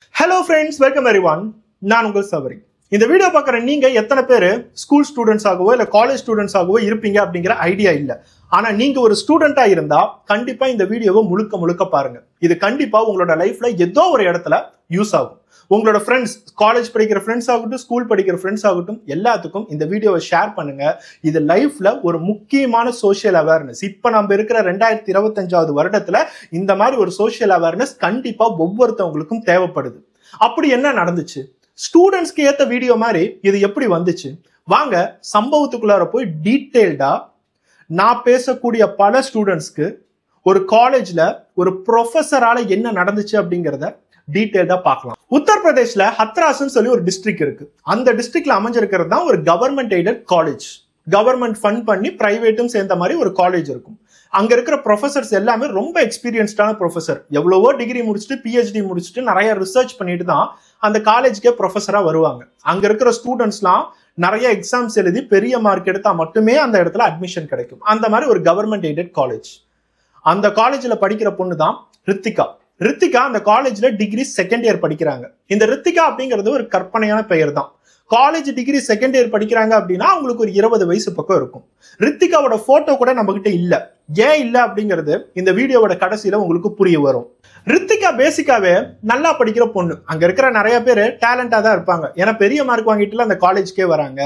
Hello friends, welcome everyone. நான் உங்கள் சபரி. இந்த வீடியோ பார்க்குற நீங்க எத்தனை பேர் ஸ்கூல் ஸ்டூடெண்ட்ஸ் ஆகவோ இல்ல காலேஜ் ஸ்டூடெண்ட்ஸ் ஆகவோ இருப்பீங்க அப்படிங்கிற ஐடியா இல்ல. ஆனா நீங்க ஒரு ஸ்டூடெண்டா இருந்தா கண்டிப்பா இந்த வீடியோவை முழுக்க பாருங்க. இது கண்டிப்பா உங்களோட லைஃப்ல ஏதோ ஒரு இடத்துல யூஸ் ஆகும். உங்களோட ஃப்ரெண்ட்ஸ், காலேஜ் படிக்கிற ஃப்ரெண்ட்ஸ் ஆகட்டும், ஸ்கூல் படிக்கிற ஃப்ரெண்ட்ஸ் ஆகட்டும், எல்லாத்துக்கும் இந்த வீடியோவை ஷேர் பண்ணுங்க. இது லைஃப்ல ஒரு முக்கியமான சோஷியல் அவேர்னஸ். இப்ப நம்ம இருக்கிற 2025வது வருடத்துல இந்த மாதிரி ஒரு சோஷியல் அவேர்னஸ் கண்டிப்பா ஒவ்வொருத்தவங்களுக்கும் தேவைப்படுது. அப்படி என்ன நடந்துச்சு? ஸ்டூடெண்ட்ஸ்க்கு ஏத்த வீடியோ மாதிரி இது எப்படி வந்துச்சு? வாங்க சம்பவத்துக்குள்ளார போய் டீட்டெயில்டா நான் பேசக்கூடிய பல ஸ்டூடெண்ட்ஸ்க்கு ஒரு காலேஜ்ல ஒரு ப்ரொஃபஸரால என்ன நடந்துச்சு அப்படிங்கிறத டீட்டெயில்டா பார்க்கலாம். உத்தரப்பிரதேஷ்ல ஹத்ராஸ்ன்னு சொல்லி ஒரு டிஸ்ட்ரிக்ட் இருக்கு. அந்த டிஸ்ட்ரிக்ட்ல அமைஞ்சிருக்கிறது தான் ஒரு government aided college. Government fund பண்ணி பிரைவேட்டும் சேர்ந்த மாதிரி ஒரு காலேஜ் இருக்கும். அங்க இருக்கிற ப்ரொஃபசர்ஸ் எல்லாமே ரொம்ப எக்ஸ்பீரியன்ஸ்டான ப்ரொஃபசர். எவ்வளவோ டிகிரி முடிச்சுட்டு பிஹெச்டி முடிச்சுட்டு நிறைய ரிசர்ச் பண்ணிட்டு தான் அந்த காலேஜ்க்கே ப்ரொஃபஸரா வருவாங்க. அங்க இருக்கிற ஸ்டூடெண்ட்ஸ்லாம் நிறைய எக்ஸாம்ஸ் எழுதி பெரிய மார்க் எடுத்தா மட்டுமே அந்த இடத்துல அட்மிஷன் கிடைக்கும். அந்த மாதிரி ஒரு கவர்மெண்ட் எய்டட் காலேஜ். அந்த காலேஜ்ல படிக்கிற பொண்ணு தான் ரித்திகா. ரித்திகா அந்த காலேஜ்ல டிகிரி செகண்ட் இயர் படிக்கிறாங்க. இந்த ரித்திகா அப்படிங்கிறது ஒரு கற்பனையான பெயர் தான். காலேஜ் டிகிரி செகண்ட் இயர் படிக்கிறாங்க அப்படின்னா அவங்களுக்கு ஒரு 20 வயசு பக்கம் இருக்கும். ரித்திகாவோட போட்டோ கூட நம்ம கிட்ட இல்ல. ஏன் இல்ல அப்படிங்கிறது இந்த வீடியோவோட கடைசியில உங்களுக்கு புரிய வரும். ரித்திகா பேசிக்காவே நல்லா படிக்கிற பொண்ணு. அங்க இருக்கிற நிறைய பேர் டேலண்டா தான் இருப்பாங்க. ஏன்னா பெரிய மார்க் வாங்கிட்டு அந்த காலேஜ்க்கே வராங்க.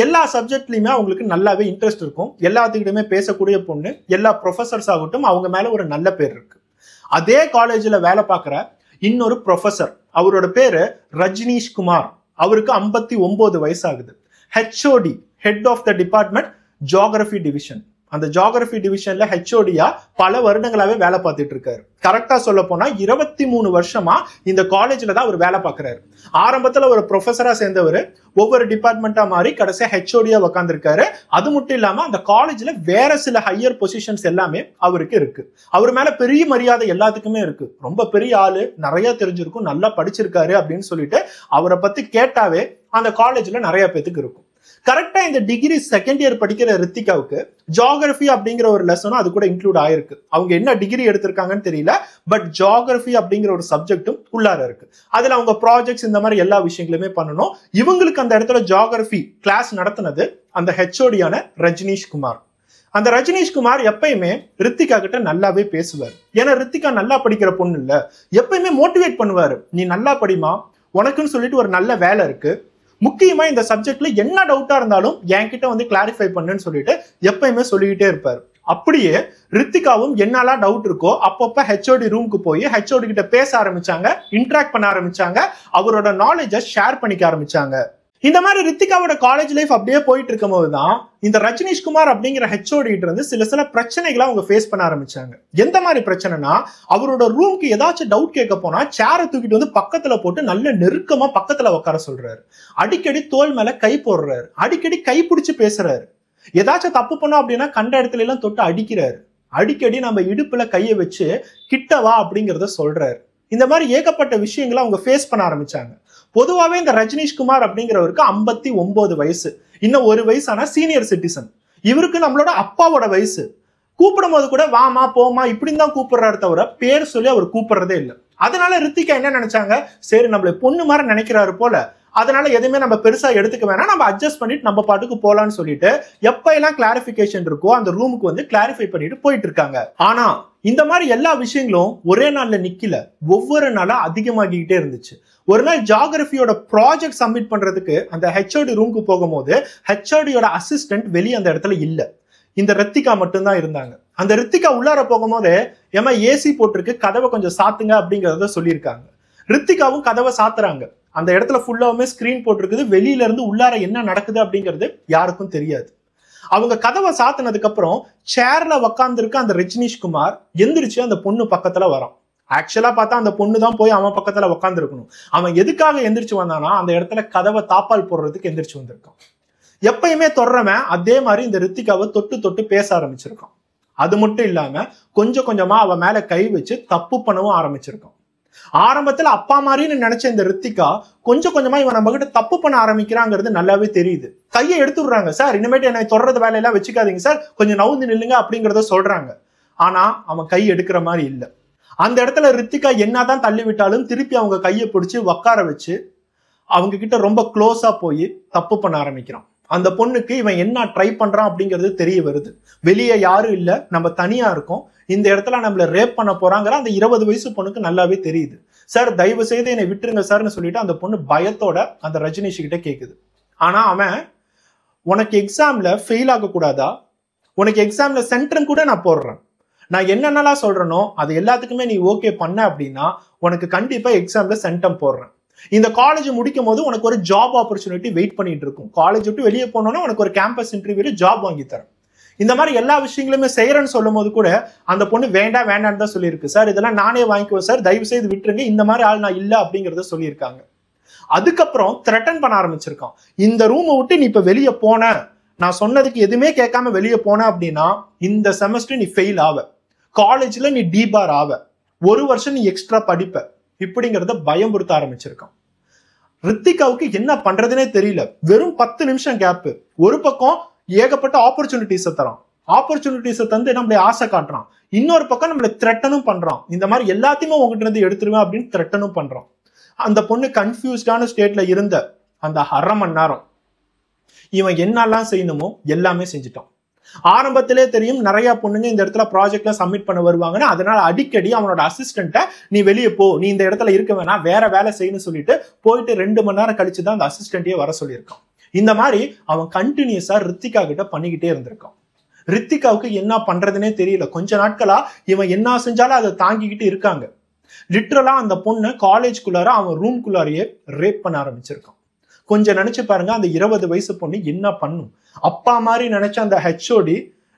எல்லா சப்ஜெக்ட்லயுமே அவங்களுக்கு நல்லாவே இன்ட்ரெஸ்ட் இருக்கும். எல்லாத்துக்கிட்டுமே பேசக்கூடிய பொண்ணு. எல்லா ப்ரொஃபசர்ஸ் ஆகட்டும் அவங்க மேல ஒரு நல்ல பேர் இருக்கு. அதே காலேஜ்ல வேலை பார்க்குற இன்னொரு ப்ரொஃபசர், அவரோட பேரு ரஜினிஷ் குமார். அவருக்கு 59 வயசு ஆகுது. HOD, head of the department geography division. அந்த ஜியோகிராஃபி டிவிஷன்ல ஹெச்ஓடியா பல வருடங்களாவே வேலை பார்த்துட்டு இருக்காரு. கரெக்டா சொல்ல போனா 23 வருஷமா இந்த காலேஜ்ல தான் அவர் வேலை பார்க்கிறாரு. ஆரம்பத்துல ஒரு ப்ரொஃபஸரா சேர்ந்தவர் ஒவ்வொரு டிபார்ட்மெண்டா மாறி கடைசியா ஹெச்ஓடியா உட்காந்துருக்காரு. அது மட்டும் இல்லாம அந்த காலேஜ்ல வேற சில ஹையர் பொசிஷன்ஸ் எல்லாமே அவருக்கு இருக்கு. அவர் மேல பெரிய மரியாதை எல்லாத்துக்குமே இருக்கு. ரொம்ப பெரிய ஆளு, நிறைய தெரிஞ்சிருக்கும், நல்லா படிச்சிருக்காரு அப்படின்னு சொல்லிட்டு அவரை பத்தி கேட்டாவே அந்த காலேஜ்ல நிறைய பேத்துக்கு இருக்கும். கரெக்டா இந்த டிகிரி செகண்ட் இயர் படிக்கிற ரித்திகாவுக்கு ஜியோகிராஃபி அப்படிங்கிற ஒரு லெசனும் அது கூட இன்க்ளூட் ஆயிருக்கு. அவங்க என்ன டிகிரி எடுத்திருக்காங்கன்னு தெரியல, பட் ஜியோகிராஃபி அப்படிங்கிற ஒரு சப்ஜெக்டும் உள்ளார இருக்கு. அதுல அவங்க ப்ராஜெக்ட்ஸ் இந்த மாதிரி எல்லா விஷயங்களுமே பண்ணணும். இவங்களுக்கு அந்த இடத்துல ஜியோகிராஃபி கிளாஸ் நடத்தினது அந்த ஹெச்ஓடியான ரஜினிஷ் குமார். அந்த ரஜினிஷ் குமார் எப்பயுமே ரித்திகா கிட்ட நல்லாவே பேசுவார். ஏன்னா ரித்திகா நல்லா படிக்கிற பொண்ணு இல்ல, எப்பயுமே மோட்டிவேட் பண்ணுவாரு. நீ நல்லா படிமா, உனக்குன்னு சொல்லிட்டு ஒரு நல்ல வேலை இருக்கு, முக்கியமா இந்த சப்ஜெக்ட்ல என்ன டவுட்டா இருந்தாலும் என்கிட்ட வந்து கிளாரிஃபை பண்ணுன்னு சொல்லிட்டு எப்பயுமே சொல்லிக்கிட்டே இருப்பாரு. அப்படியே ரித்திகாவும் என்னெல்லாம் டவுட் இருக்கோ அப்பப்ப ஹெச்ஓடி ரூமுக்கு போய் ஹெச்ஓடி கிட்ட பேச ஆரம்பிச்சாங்க, இன்டராக்ட் பண்ண ஆரம்பிச்சாங்க, அவரோட நாலேஜை ஷேர் பண்ணிக்க ஆரம்பிச்சாங்க. இந்த மாதிரி ரித்திகாவோட காலேஜ் லைஃப் அப்படியே போயிட்டு இருக்கும் போதுதான் இந்த ரஜினிஷ் குமார் அப்படிங்கிற ஹெச்ஓடி இருந்து சில பிரச்சனைகளை அவங்க ஃபேஸ் பண்ண ஆரம்பிச்சாங்க. எந்த மாதிரி பிரச்சனைனா, அவரோட ரூமுக்கு ஏதாச்சும் டவுட் கேட்க போனா சேரை தூக்கிட்டு வந்து பக்கத்துல போட்டு நல்ல நெருக்கமா பக்கத்துல உட்கார சொல்றாரு. அடிக்கடி தோல் மேல கை போடுறாரு. அடிக்கடி கை பிடிச்சு பேசுறாரு. ஏதாச்சும் தப்பு பண்ணோம் அப்படின்னா கண்ட இடத்துல எல்லாம் தொட்டு அடிக்கிறாரு. அடிக்கடி நம்ம இடுப்புல கையை வச்சு கிட்டவா அப்படிங்கிறத சொல்றாரு. இந்த மாதிரி ஏகப்பட்ட விஷயங்களை அவங்க ஃபேஸ் பண்ண ஆரம்பிச்சாங்க. பொதுவாகவே இந்த ரஜினிஷ் குமார் அப்படிங்கிறவருக்கு 59 வயசு. இன்னும் ஒரு வயசான சீனியர் சிட்டிசன். இவருக்கு நம்மளோட அப்பாவோட வயசு. கூப்பிடும் போது கூட வாமா போமா இப்படின்னு தான் கூப்பிடுறாரு தவிர பேர் சொல்லி அவர் கூப்பிடுறதே இல்லை. அதனால ரித்திகா என்ன நினைச்சாங்க, சரி நம்மள பொண்ணு மாதிரி நினைக்கிறாரு போல, அதனால எதுவுமே நம்ம பெருசா எடுத்துக்க வேணாம், நம்ம அட்ஜஸ்ட் பண்ணிட்டு நம்ம பாட்டுக்கு போலான்னு சொல்லிட்டு எப்ப எல்லாம் கிளாரிபிகேஷன் இருக்கோ அந்த ரூமுக்கு வந்து கிளாரிஃபை பண்ணிட்டு போயிட்டு இருக்காங்க. ஆனா இந்த மாதிரி எல்லா விஷயங்களும் ஒரே நாள்ல நிக்கல, ஒவ்வொரு நாளா அதிகமாகிக்கிட்டே இருந்துச்சு. ஒரு நாள் ஜியோகிராஃபியோட ப்ராஜெக்ட் சப்மிட் பண்றதுக்கு அந்த ஹெச்ஓடி ரூமுக்கு போகும்போது ஹெச்ஓடியோட அசிஸ்டன்ட் வெளியே அந்த இடத்துல இல்ல. இந்த ரித்திகா மட்டும்தான் இருந்தாங்க. அந்த ரித்திகா உள்ளார போகும்போது ஏமா ஏசி போட்டிருக்கு, கதவை கொஞ்சம் சாத்துங்க அப்படிங்கறத சொல்லியிருக்காங்க. ரித்திகாவும் கதவை சாத்துறாங்க. அந்த இடத்துல ஃபுல்லாவுமே ஸ்கிரீன் போட்டிருக்குது. வெளியில இருந்து உள்ளார என்ன நடக்குது அப்படிங்கிறது யாருக்கும் தெரியாது. அவங்க கதவை சாத்தினதுக்கு அப்புறம் சேர்ல உக்காந்துருக்க அந்த ரஜினிஷ் குமார் எந்திரிச்சு அந்த பொண்ணு பக்கத்துல வரான். ஆக்சுவலா பார்த்தா அந்த பொண்ணு தான் போய் அவன் பக்கத்துல உட்காந்து இருக்கணும். அவன் எதுக்காக எந்திரிச்சு வந்தானா, அந்த இடத்துல கதவை தாப்பால் போடுறதுக்கு எந்திரிச்சு வந்திருக்கான். எப்பயுமே தொடர்றவன் அதே மாதிரி இந்த ரித்திகாவை தொட்டு பேச ஆரம்பிச்சிருக்கான். அது மட்டும் இல்லாம கொஞ்சம் கொஞ்சமா அவன் மேல கை வச்சு தப்பு பண்ணவும் ஆரம்பிச்சிருக்கான். ஆரம்பத்துல அப்பா மாதிரின்னு நினைச்ச இந்த ரித்திகா கொஞ்சம் கொஞ்சமா இவன் நம்ம கிட்ட தப்பு பண்ண ஆரம்பிக்கிறாங்கிறது நல்லாவே தெரியுது. கையை எடுத்து விடுறாங்க. சார் இனிமேட்டு என்னை தொடர்றது வேலையெல்லாம் வச்சுக்காதீங்க சார், கொஞ்சம் நவுந்து நில்லுங்க அப்படிங்கிறத சொல்றாங்க. ஆனா அவன் கை எடுக்கிற மாதிரி இல்லை. அந்த இடத்துல ரித்திகா என்னதான் தள்ளி விட்டாலும் திருப்பி அவங்க கையை பிடிச்சி உட்கார வச்சு அவங்க கிட்ட ரொம்ப க்ளோஸா போய் தப்பு பண்ண ஆரம்பிக்கிறான். அந்த பொண்ணுக்கு இவன் என்ன ட்ரை பண்றான் அப்படிங்கிறது தெரிய வருது. வெளியே யாரும் இல்ல, நம்ம தனியா இருக்கோம், இந்த இடத்துல நம்மள ரேப் பண்ண போறாங்கிற அந்த 20 வயசு பொண்ணுக்கு நல்லாவே தெரியுது. சார் தயவு செய்து என்னை விட்டுருங்க சார்னு சொல்லிட்டு அந்த பொண்ணு பயத்தோட அந்த ரஜினிஷ் கிட்ட கேக்குது. ஆனா அவன், உனக்கு எக்ஸாம்ல ஃபெயில் ஆக கூடாதா, உனக்கு எக்ஸாம்ல சென்டரும் கூட நான் போடுறேன், நான் என்னென்னலாம் சொல்றேனோ அது எல்லாத்துக்குமே நீ ஓகே பண்ண அப்படின்னா உனக்கு கண்டிப்பா எக்ஸாம்ல சென்டம் போடுறேன். இந்த காலேஜ் முடிக்கும் போது உனக்கு ஒரு ஜாப் ஆப்பர்ச்சுனிட்டி வெயிட் பண்ணிட்டு இருக்கும். காலேஜ் விட்டு வெளியே போனோம்னா உனக்கு ஒரு கேம்பஸ் இன்டர்வியூல ஜாப் வாங்கி தரேன். இந்த மாதிரி எல்லா விஷயங்களுமே செய்யறேன்னு சொல்லும் போது கூட அந்த பொண்ணு வேண்டாம் வேண்டான்னு தான் சொல்லியிருக்கு. சார் இதெல்லாம் நானே வாங்கிக்குவேன் சார், தயவு செய்து விட்டுருங்க, இந்த மாதிரி ஆள் நான் இல்ல அப்படிங்கறத சொல்லியிருக்காங்க. அதுக்கப்புறம் த்ரெட்டன் பண்ண ஆரம்பிச்சிருக்கான். இந்த ரூமை விட்டு நீ இப்ப வெளியே போன, நான் சொன்னதுக்கு எதுவுமே கேட்காம வெளியே போன அப்படின்னா இந்த செமஸ்டர் நீ ஃபெயில் ஆவ, காலேஜ்ல நீ டிபார் ஆவ, 1 வருஷம் நீ எக்ஸ்ட்ரா படிப்ப, இப்படிங்கிறத பயமுறுத்த ஆரம்பிச்சிருக்கான். ரித்திகாவுக்கு என்ன பண்றதுனே தெரியல. வெறும் 10 நிமிஷம் கேப். ஒரு பக்கம் ஏகப்பட்ட ஆப்பர்ச்சுனிட்டிஸை தரான், ஆப்பர்ச்சுனிட்டிஸை தந்து நம்மளை ஆசை காட்டுறான், இன்னொரு பக்கம் நம்மளை த்ரெட்டனும் பண்றான். இந்த மாதிரி எல்லாத்தையுமே உங்ககிட்ட இருந்து எடுத்துருவேன் அப்படின்னு த்ரெட்டனும் பண்றான். அந்த பொண்ணு கன்ஃபியூஸ்டான ஸ்டேட்ல இருந்த அந்த 1/2 மணி நேரம் இவன் என்னெல்லாம் செய்யணுமோ எல்லாமே செஞ்சுட்டான். ஆரம்பத்திலே தெரியும் நிறைய பொண்ணுங்க இந்த இடத்துல ப்ராஜெக்ட்ல சப்மிட் பண்ண வருவாங்கன்னா, அதனால அடிக்கடி அவனோட அசிஸ்டன்ட்டை நீ வெளியே போ, நீ இந்த இடத்துல இருக்க வேணாம், வேற வேலை செய்யணும்னு சொல்லிட்டு போயிட்டு 2 மணி நேரம் கழிச்சு தான் அந்த அசிஸ்டன்ட்டையே வர சொல்லியிருக்கான். இந்த மாதிரி அவன் கண்டினியூஸா ரித்திகா கிட்ட பண்ணிக்கிட்டே இருந்திருக்கான். ரித்திகாவுக்கு என்ன பண்றதுனே தெரியல. கொஞ்ச நாட்களா இவன் என்ன செஞ்சாலும் அதை தாங்கிக்கிட்டு இருக்காங்க. லிட்டரலா அந்த பொண்ணை காலேஜ்குள்ளார அவன் ரூம்குள்ளாரையே ரேப் பண்ண ஆரம்பிச்சிருக்கான். கொஞ்சம் நினைச்சு பாருங்க, அந்த 20 வயசு பொண்ணு என்ன பண்ணும். அப்பா மாதிரி நினைச்ச அந்த ஹெச்ஓடி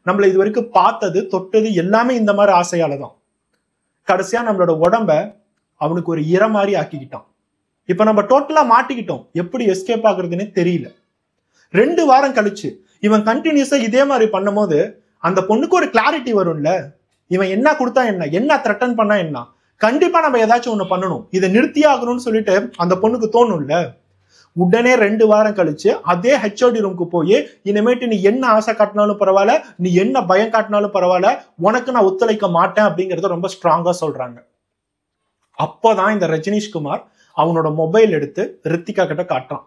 நம்மள இது வரைக்கும் பார்த்தது தொட்டது எல்லாமே இந்த மாதிரி ஆசையால தான். கடைசியா நம்மளோட உடம்ப அவனுக்கு ஒரு இற மாதிரி ஆக்கிக்கிட்டான். இப்ப நம்ம டோட்டலா மாட்டிக்கிட்டோம், எப்படி எஸ்கேப் ஆகுறதுன்னே தெரியல. 2 வாரம் கழிச்சு இவன் கண்டினியூஸா இதே மாதிரி பண்ணும் போது அந்த பொண்ணுக்கு ஒரு கிளாரிட்டி வரும்ல. இவன் என்ன கொடுத்தா என்ன த்ரெட்டன் பண்ணா என்ன, கண்டிப்பா நம்ம ஏதாச்சும் ஒண்ணு பண்ணணும், இதை நிறுத்தியே ஆகணும்னு சொல்லிட்டு அந்த பொண்ணுக்கு தோணும்ல. உடனே 2 வாரம் கழிச்சு அதே ஹெச்ஓடி ரூமுக்கு போய், இனிமேட்டு நீ என்ன ஆசை காட்டினாலும் பரவாயில்ல, நீ என்ன பயம் காட்டினாலும் பரவாயில்ல, உனக்கு நான் ஒத்துழைக்க மாட்டேன் அப்படிங்கறத ரொம்ப ஸ்ட்ராங்கா சொல்றாங்க. அப்போதான் இந்த ரஜினிஷ்குமார் அவனோட மொபைல் எடுத்து ரித்திகா கிட்ட காட்டுறான்.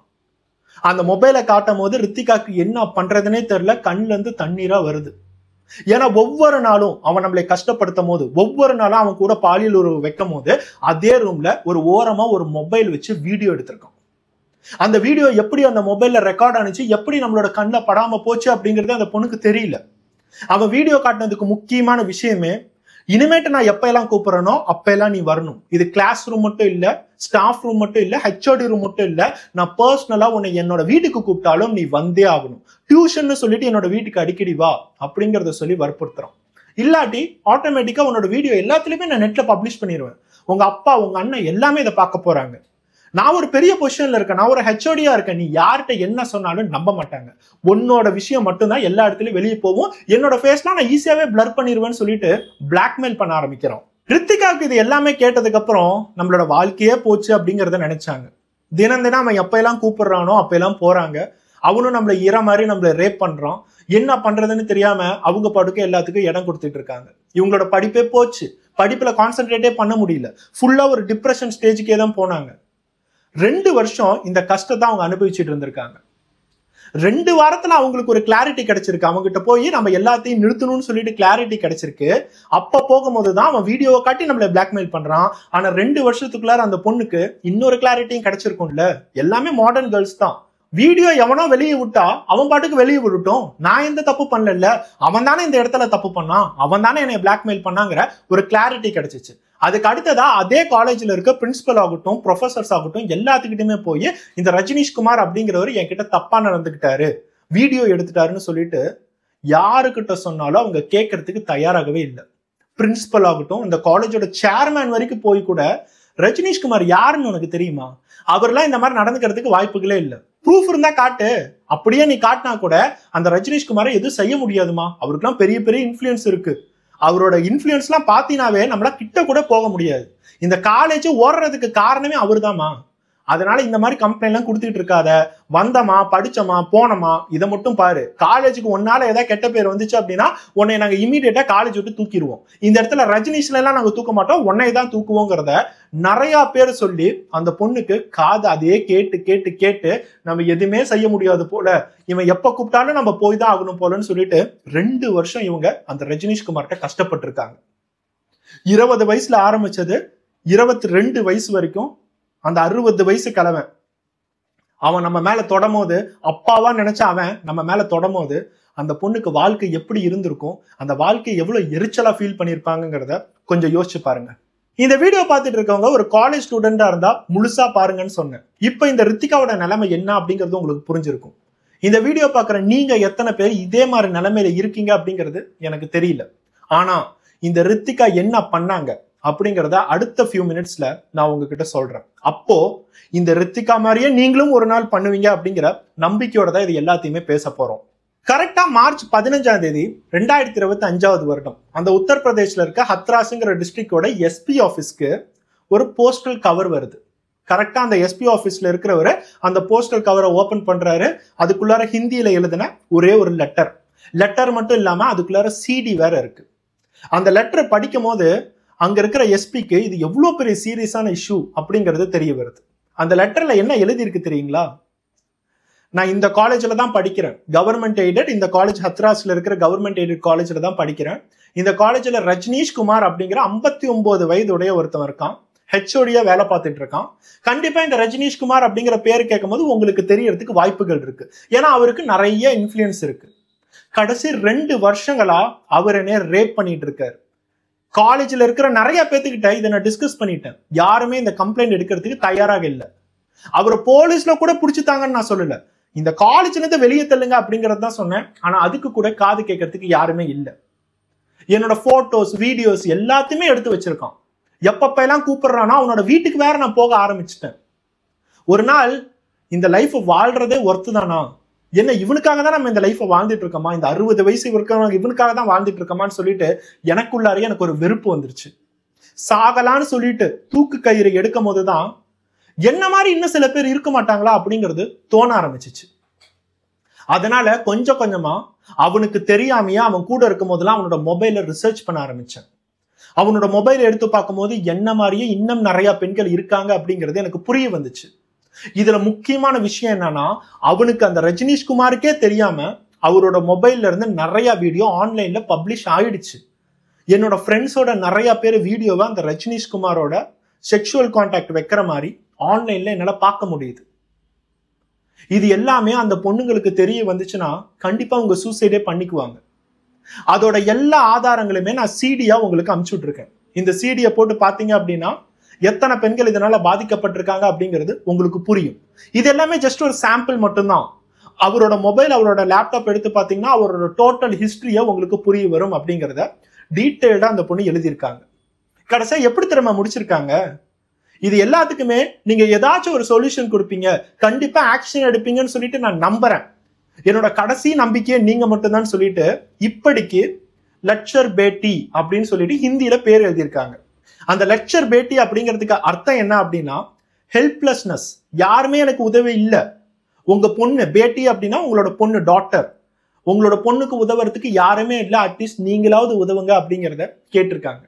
அந்த மொபைலை காட்டும் போது ரித்திகாக்கு என்ன பண்றதுன்னே தெரியல, கண்ணுல இருந்து தண்ணீரா வருது. ஏன்னா ஒவ்வொரு நாளும் அவன் நம்மளை கஷ்டப்படுத்தும் போது, ஒவ்வொரு நாளும் அவன் கூட பாலியல் உறவு வைக்கும் போது அதே ரூம்ல ஒரு ஓரமா ஒரு மொபைல் வச்சு வீடியோ எடுத்திருக்கான். அந்த வீடியோ எப்படி அந்த மொபைல்ல ரெக்கார்ட் ஆனிச்சு, எப்படி நம்மளோட கண்ணில் படாம போச்சு அப்படிங்கிறது அந்த பொண்ணுக்கு தெரியல. அவன் வீடியோ காட்டினதுக்கு முக்கியமான விஷயமே, இனிமேட்டு நான் எப்ப எல்லாம் கூப்பிடுறனோ அப்ப எல்லாம் நீ வரணும். இது கிளாஸ் ரூம் மட்டும் இல்ல, ஸ்டாஃப் ரூம் மட்டும் இல்ல, ஹெச்ஓடி ரூம் மட்டும் இல்ல, நான் பர்சனலா உன்னை என்னோட வீட்டுக்கு கூப்பிட்டாலும் நீ வந்தே ஆகணும். டியூஷன் சொல்லிட்டு என்னோட வீட்டுக்கு அடிக்கடி வா அப்படிங்கறத சொல்லி வற்புறுத்துறான். இல்லாட்டி ஆட்டோமேட்டிக்கா உன்னோட வீடியோ எல்லாத்துலயுமே நான் நெட்ல பப்ளிஷ் பண்ணிடுவேன், உங்க அப்பா உங்க அண்ணன் எல்லாமே இதை பார்க்க போறாங்க, நான் ஒரு பெரிய பொசிஷன்ல இருக்கேன், நான் ஒரு ஹெச்ஓடியா இருக்கேன், நீ யார்கிட்ட என்ன சொன்னாலும் நம்ப மாட்டாங்க, உன்னோட விஷயம் மட்டும்தான் எல்லா இடத்துலயும் வெளியே போகும், என்னோட ஃபேஸ்லாம் நான் ஈஸியாவே பிளர் பண்ணிடுவேன்னு சொல்லிட்டு பிளாக்மெயில் பண்ண ஆரம்பிக்கிறோம். ரித்திகாவுக்கு இது எல்லாமே கேட்டதுக்கு அப்புறம் நம்மளோட வாழ்க்கையே போச்சு அப்படிங்கறத நினைச்சாங்க. தினம் அவன் எப்ப எல்லாம் கூப்பிடுறானோ அப்ப எல்லாம் போறாங்க, அவனும் நம்மள இற மாதிரி நம்மள ரேப் பண்றான். என்ன பண்றதுன்னு தெரியாம அவங்க பாட்டுக்கு எல்லாத்துக்கும் இடம் கொடுத்துட்டு இருக்காங்க. இவங்களோட படிப்பே போச்சு, படிப்புல கான்சென்ட்ரேட்டே பண்ண முடியல, ஃபுல்லா ஒரு டிப்ரெஷன் ஸ்டேஜுக்கே தான் போனாங்க. 2 வருஷம் இந்த கஷ்டத்தை அவங்க அனுபவிச்சுட்டு இருந்திருக்காங்க. 2 வாரத்துல அவங்களுக்கு ஒரு கிளாரிட்டி கிடைச்சிருக்கு. அவங்க கிட்ட போய் நம்ம எல்லாத்தையும் நிறுத்தணும்னு சொல்லிட்டு கிளாரிட்டி கிடைச்சிருக்கு. அப்ப போகும்போதுதான் அவன் வீடியோவை காட்டி நம்மளை பிளாக்மெயில் பண்றான். ஆனா 2 வருஷத்துக்குள்ளார அந்த பொண்ணுக்கு இன்னொரு கிளாரிட்டியும் கிடைச்சிருக்கும்ல. எல்லாமே மாடர்ன் கேர்ள்ஸ் தான். வீடியோ எவனோ வெளியே விட்டா அவன் பாட்டுக்கு வெளியே விட்டுட்டோம், நான் எந்த தப்பு பண்ணல, அவன் தானே இந்த இடத்துல தப்பு பண்ணான், அவன் தானே என்னை பிளாக்மெயில் பண்ணாங்கிற ஒரு கிளாரிட்டி கிடைச்சிச்சு. அதுக்கு அடுத்ததா அதே காலேஜ்ல இருக்க பிரின்சிபல் ஆகட்டும், ப்ரொஃபசர்ஸ் ஆகட்டும், எல்லாத்துக்கிட்டுமே போய் இந்த ரஜினிஷ்குமார் அப்படிங்கிறவர் என்கிட்ட தப்பா நடந்துகிட்டாரு, வீடியோ எடுத்துட்டாருன்னு சொல்லிட்டு யாருக்கிட்ட சொன்னாலும் அவங்க கேட்கறதுக்கு தயாராகவே இல்லை. பிரின்சிபல் ஆகட்டும், இந்த காலேஜோட சேர்மேன் வரைக்கும் போய் கூட, ரஜினிஷ்குமார் யாருன்னு உனக்கு தெரியுமா, அவர்லாம் இந்த மாதிரி நடந்துக்கிறதுக்கு வாய்ப்புகளே இல்லை, ப்ரூஃப் இருந்தா காட்டு, அப்படியே நீ காட்டினா கூட அந்த ரஜினிஷ்குமாரை எதுவும் செய்ய முடியாதுமா, அவருக்குலாம் பெரிய பெரிய இன்ஃப்ளூயன்ஸ் இருக்கு, அவரோட இன்ஃப்ளூயன்ஸ்லாம் பாத்தீங்கன்னாவே நம்மளா கிட்ட கூட போக முடியாது, இந்த காலேஜ் ஓடுறதுக்கு காரணமே அவர்தாமா, அதனால இந்த மாதிரி கம்ப்ளைண்ட் எல்லாம் கொடுத்துட்டு இருக்காத. வந்தமா, படிச்சமா, போனமா, இதை மட்டும் பாரு. காலேஜுக்கு ஒன்னால ஏதாவது கெட்ட பேர் வந்துச்சு அப்படின்னா உன்னை நாங்க இமீடியட்டா காலேஜ் விட்டு தூக்கிடுவோம். இந்த இடத்துல ரஜினிஷ்ல எல்லாம் நாங்க தூக்க மாட்டோம், உன்னை தான் தூக்குவோங்கிறத நிறைய பேர் சொல்லி அந்த பொண்ணுக்கு காது அதே கேட்டு கேட்டு கேட்டு நம்ம எதுவுமே செய்ய முடியாது போல, இவன் எப்ப கூப்பிட்டாலும் நம்ம போய் தான் ஆகணும் போலன்னு சொல்லிட்டு 2 வருஷம் இவங்க அந்த ரஜினிஷ்குமார்கிட்ட கஷ்டப்பட்டு இருக்காங்க. 20 வயசுல ஆரம்பிச்சது 22 வயசு வரைக்கும் அந்த 60 வயசு கிழவன் அவன் நம்ம மேல தொடமோது, அப்பாவா நினைச்ச அவன் நம்ம மேல தொடமோது அந்த பொண்ணுக்கு வாழ்க்கை எப்படி இருந்திருக்கும், அந்த வாழ்க்கை எவ்வளவு எரிச்சலா ஃபீல் பண்ணிருப்பாங்கிறத கொஞ்சம் யோசிச்சு பாருங்க. இந்த வீடியோ பார்த்துட்டு இருக்கவங்க ஒரு காலேஜ் ஸ்டூடெண்டா இருந்தா முழுசா பாருங்கன்னு சொன்னேன். இப்ப இந்த ரித்திகாவோட நிலைமை என்ன அப்படிங்கிறது உங்களுக்கு புரிஞ்சிருக்கும். இந்த வீடியோ பாக்குற நீங்க எத்தனை பேர் இதே மாதிரி நிலைமையில இருக்கீங்க அப்படிங்கிறது எனக்கு தெரியல. ஆனா இந்த ரித்திகா என்ன பண்ணாங்க அப்படிங்கிறத அடுத்த ஃபியூ மினிட்ஸ்ல நான் உங்ககிட்ட சொல்றேன். அப்போ இந்த ரித்திகா மாதிரியே நீங்களும் ஒரு நாள் பண்ணுவீங்க அப்படிங்கிற நம்பிக்கையோட தான் இது எல்லாத்தையுமே பேச போறோம். கரெக்டா மார்ச் 15ஆம் தேதி 2025 வருடம் அந்த உத்தரப்பிரதேஷ்ல இருக்க ஹத்ராஸ்ங்கிற டிஸ்ட்ரிக்டோட எஸ்பி ஆபீஸ்க்கு ஒரு போஸ்டல் கவர் வருது. கரெக்டா அந்த எஸ்பி ஆபீஸ்ல இருக்கிறவரு அந்த போஸ்டல் கவரை ஓபன் பண்றாரு. அதுக்குள்ளார ஹிந்தியில எழுதின ஒரே ஒரு லெட்டர் மட்டும் இல்லாம அதுக்குள்ளார சிடி வேற இருக்கு. அந்த லெட்டரை படிக்கும் போது அங்க இருக்கிற எஸ்பிக்கு இது எவ்வளவு பெரிய சீரியஸான இஷ்யூ அப்படிங்கிறது தெரிய வருது. அந்த லெட்டர்ல என்ன எழுதி இருக்கு தெரியுங்களா? நான் இந்த காலேஜ்ல தான் படிக்கிறேன், கவர்மெண்ட் எய்டட், இந்த காலேஜ் ஹத்ராஸ்ல இருக்கிற கவர்மெண்ட் எய்டட் காலேஜ்ல தான் படிக்கிறேன். இந்த காலேஜ்ல ரஜினிஷ்குமார் அப்படிங்கிற 59 வயதுடைய ஒருத்தன் இருக்கான், ஹெச்ஓடியா வேலை பார்த்துட்டு இருக்கான். கண்டிப்பா இந்த ரஜினிஷ்குமார் அப்படிங்கிற பேர் கேட்கும் போது உங்களுக்கு தெரியறதுக்கு வாய்ப்புகள் இருக்கு. ஏன்னா அவருக்கு நிறைய இன்ஃப்ளூயன்ஸ் இருக்கு. கடைசி 2 வருஷங்களா அவர் என்ன ரேப் பண்ணிட்டு இருக்காரு. காலேஜ்ல இருக்கிற நிறைய பேத்துக்கிட்ட இதை நான் டிஸ்கஸ் பண்ணிட்டேன். யாருமே இந்த கம்ப்ளைண்ட் எடுக்கிறதுக்கு தயாராக இல்லை. அவரை போலீஸ்ல கூட பிடிச்சிட்டாங்கன்னு நான் சொல்லல, இந்த காலேஜ்ல இருந்து வெளியே தள்ளுங்க அப்படிங்கறது தான் சொன்னேன். ஆனா அதுக்கு கூட காது கேட்கறதுக்கு யாருமே இல்லை. என்னோட போட்டோஸ், வீடியோஸ் எல்லாத்தையுமே எடுத்து வச்சிருக்கான். எப்பப்ப எல்லாம் கூப்பிடுறானா அவனோட வீட்டுக்கு வேற நான் போக ஆரம்பிச்சிட்டேன். ஒரு நாள் இந்த லைஃப் வாழ்றதே ஒர்த்து தானா, என்ன இவனுக்காக தான் நம்ம இந்த லைஃப்பை வாழ்ந்துட்டு இருக்கோமா, இந்த 60 வயசு இவனுக்காக தான் வாழ்ந்துட்டு இருக்கோமான்னு சொல்லிட்டு எனக்குள்ளாரே எனக்கு ஒரு வெறுப்பு வந்துருச்சு. சாகலான்னு சொல்லிட்டு தூக்கு கயிறு எடுக்கும் போதுதான் என்ன மாதிரி இன்னும் சில பேர் இருக்க மாட்டாங்களா அப்படிங்கிறது தோண ஆரம்பிச்சிச்சு. அதனால கொஞ்சம் கொஞ்சமா அவனுக்கு தெரியாமையா அவன் கூட இருக்கும் போதெல்லாம் அவனோட மொபைல ரிசர்ச் பண்ண ஆரம்பிச்சேன். அவனோட மொபைலை எடுத்து பார்க்கும் போது என்ன மாதிரியே இன்னும் நிறைய பெண்கள் இருக்காங்க அப்படிங்கிறது எனக்கு புரிய வந்துச்சு. இதுல முக்கியமான விஷயம் என்னன்னா, அவனுக்கு அந்த ரஜினிஷ்குமாருக்கே தெரியாம அவரோட மொபைல்ல இருந்து நிறைய வீடியோ ஆன்லைன்ல பப்ளிஷ் ஆயிடுச்சு. என்னோட ஃப்ரெண்ட்ஸோட நிறைய பேர் வீடியோவை அந்த ரஜினிஷ்குமாரோட செக்ஷுவல் கான்டாக்ட் வைக்கிற மாதிரி ஆன்லைன்ல என்னால பார்க்க முடியுது. இது எல்லாமே அந்த பொண்ணுங்களுக்கு தெரிய வந்துச்சுன்னா கண்டிப்பா அவங்க சூசைடே பண்ணிக்குவாங்க. அதோட எல்லா ஆதாரங்களுமே நான் சிடியா உங்களுக்கு அனுப்பிச்சு விட்டுருக்கேன். இந்த சிடியை போட்டு பாத்தீங்க அப்படின்னா எத்தனை பெண்கள் இதனால பாதிக்கப்பட்டிருக்காங்க அப்படிங்கிறது உங்களுக்கு புரியும். இது எல்லாமே ஜஸ்ட் ஒரு சாம்பிள் மட்டும்தான். அவரோட மொபைல், அவரோட லேப்டாப் எடுத்து பாத்தீங்கன்னா அவரோட டோட்டல் ஹிஸ்டரியை உங்களுக்கு புரிய வரும் அப்படிங்கிறத டீட்டெயில்டா அந்த பொண்ணு எழுதியிருக்காங்க. கடைசியா எப்படி திறமை முடிச்சிருக்காங்க? இது எல்லாத்துக்குமே நீங்க ஏதாச்சும் ஒரு சொல்யூஷன் கொடுப்பீங்க, கண்டிப்பா ஆக்ஷன் எடுப்பீங்கன்னு சொல்லிட்டு நான் நம்புறேன். என்னோட கடைசி நம்பிக்கையை நீங்க மட்டும்தான் சொல்லிட்டு இப்படிக்கு லெக்சர் பேட்டி அப்படின்னு சொல்லிட்டு ஹிந்தியில பேர் எழுதியிருக்காங்க. அந்த லெக்சர் பேட்டி அப்படிங்கிறதுக்கு அர்த்தம் என்ன அப்படின்னா ஹெல்ப்லெஸ்னஸ். யாருமே எனக்கு உதவி இல்லை. உங்க பொண்ணு பேட்டி அப்படின்னா உங்களோட பொண்ணு, டாட்டர். உங்களோட பொண்ணுக்கு உதவுறதுக்கு யாருமே இல்லை, அட்லீஸ்ட் நீங்களாவது உதவுங்க அப்படிங்கிறத கேட்டிருக்காங்க.